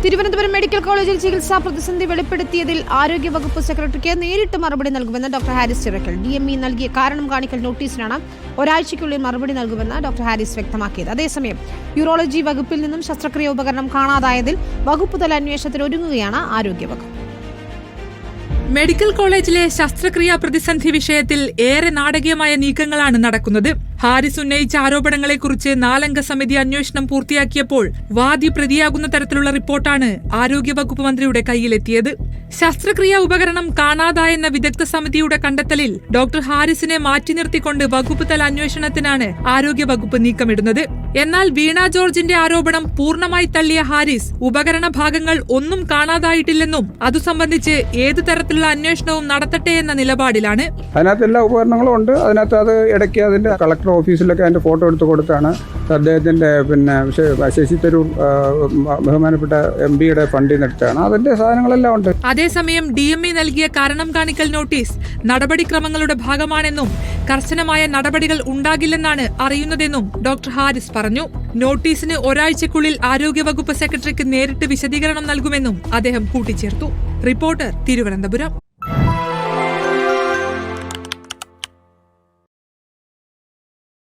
Thiruvananthapuram medical കോളേജിൽ ചികിത്സാ പ്രതിസന്ധി വെളിപ്പെടുത്തിയതിൽ ആരോഗ്യവകുപ്പ് സെക്രട്ടറിക്ക് നേരിട്ട് മറുപടി നൽകുമെന്ന് ഡോക്ടർ ഹാരിസ് ചിറക്കൽ. DME നൽകിയ കാരണം കാണിക്കൽ നോട്ടീസിനാണ് ഒരാഴ്ചയ്ക്കുള്ളിൽ മറുപടി നൽകുമെന്ന് ഡോക്ടർ ഹാരിസ് വ്യക്തമാക്കിയത്. അതേസമയം യൂറോളജി വകുപ്പിൽ നിന്നും ശസ്ത്രക്രിയ ഉപകരണം കാണാതായതിൽ വകുപ്പുതല അന്വേഷണത്തിന് ഒരുങ്ങുകയാണ് ആരോഗ്യവകുപ്പ്. മെഡിക്കൽ കോളേജിലെ ശസ്ത്രക്രിയാ പ്രതിസന്ധി വിഷയത്തിൽ ഏറെ നാടകീയമായ നീക്കങ്ങളാണ് നടക്കുന്നത്. ഹാരിസ് ഉന്നയിച്ച ആരോപണങ്ങളെക്കുറിച്ച് 4-അംഗ സമിതി അന്വേഷണം പൂർത്തിയാക്കിയപ്പോൾ വാദി പ്രതിയാകുന്ന തരത്തിലുള്ള റിപ്പോർട്ടാണ് ആരോഗ്യവകുപ്പ് മന്ത്രിയുടെ കയ്യിലെത്തിയത്. ശസ്ത്രക്രിയാ ഉപകരണം കാണാതായെന്ന വിദഗ്ധ സമിതിയുടെ കണ്ടെത്തലിൽ ഡോക്ടർ ഹാരിസിനെ മാറ്റി നിർത്തിക്കൊണ്ട് വകുപ്പ് തല അന്വേഷണത്തിനാണ് ആരോഗ്യവകുപ്പ് നീക്കമിടുന്നത്. എന്നാൽ വീണ ജോർജിന്റെ ആരോപണം പൂർണ്ണമായി തള്ളിയ ഹാരിസ് ഉപകരണ ഭാഗങ്ങൾ ഒന്നും കാണാതായിട്ടില്ലെന്നും അതു സംബന്ധിച്ച് ഏതു തരത്തിലുള്ള അന്വേഷണവും നടത്തട്ടെ എന്ന നിലപാടിലാണ്. അതിനകത്ത് എല്ലാ ഉപകരണങ്ങളും ഉണ്ട്. അതിനകത്ത് അത് ഇടയ്ക്ക് അതിന്റെ കളക്ടർ ഓഫീസിലൊക്കെ അതിന്റെ ഫോട്ടോ എടുത്ത് കൊടുത്താണ് അദ്ദേഹത്തിന്റെ ശശി തരൂർ ബഹുമാനപ്പെട്ട MP-യുടെ ഫണ്ടിൽ നിന്നെടുത്താണ്. അതിന്റെ സാധനങ്ങളെല്ലാം ഉണ്ട്. അതേസമയം DME നൽകിയ കാരണം കാണിക്കൽ നോട്ടീസ് നടപടിക്രമങ്ങളുടെ ഭാഗമാണെന്നും കർശനമായ നടപടികൾ ഉണ്ടാകില്ലെന്നാണ് അറിയുന്നതെന്നും ഡോക്ടർ ഹാരിസ് പറഞ്ഞു. നോട്ടീസിന് ഒരാഴ്ചക്കുള്ളിൽ ആരോഗ്യവകുപ്പ് സെക്രട്ടറിക്ക് നേരിട്ട് വിശദീകരണം നൽകുമെന്നും അദ്ദേഹം കൂട്ടിച്ചേർത്തു. റിപ്പോർട്ടർ, തിരുവനന്തപുരം.